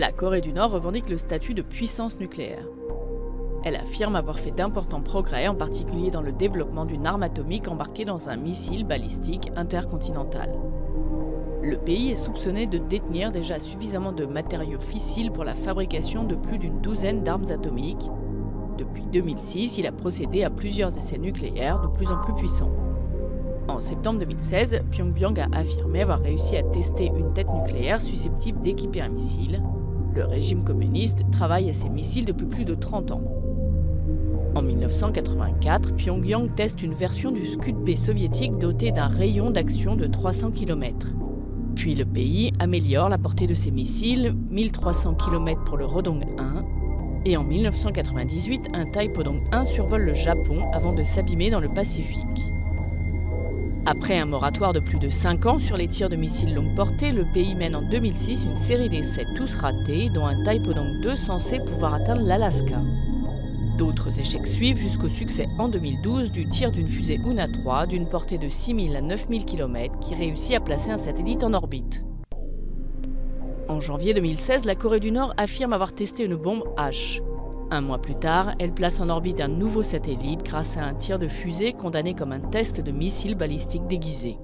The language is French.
La Corée du Nord revendique le statut de puissance nucléaire. Elle affirme avoir fait d'importants progrès, en particulier dans le développement d'une arme atomique embarquée dans un missile balistique intercontinental. Le pays est soupçonné de détenir déjà suffisamment de matériaux fissiles pour la fabrication de plus d'une douzaine d'armes atomiques. Depuis 2006, il a procédé à plusieurs essais nucléaires de plus en plus puissants. En septembre 2016, Pyongyang a affirmé avoir réussi à tester une tête nucléaire susceptible d'équiper un missile. Le régime communiste travaille à ces missiles depuis plus de 30 ans. En 1984, Pyongyang teste une version du Scud-B soviétique dotée d'un rayon d'action de 300 km. Puis le pays améliore la portée de ses missiles, 1300 km pour le Rodong 1, et en 1998, un Taepodong 1 survole le Japon avant de s'abîmer dans le Pacifique. Après un moratoire de plus de 5 ans sur les tirs de missiles longue portée, le pays mène en 2006 une série d'essais tous ratés, dont un Taepodong 2 censé pouvoir atteindre l'Alaska. D'autres échecs suivent jusqu'au succès en 2012 du tir d'une fusée Una 3 d'une portée de 6000 à 9000 km qui réussit à placer un satellite en orbite. En janvier 2016, la Corée du Nord affirme avoir testé une bombe H. Un mois plus tard, elle place en orbite un nouveau satellite grâce à un tir de fusée condamné comme un test de missile balistique déguisé.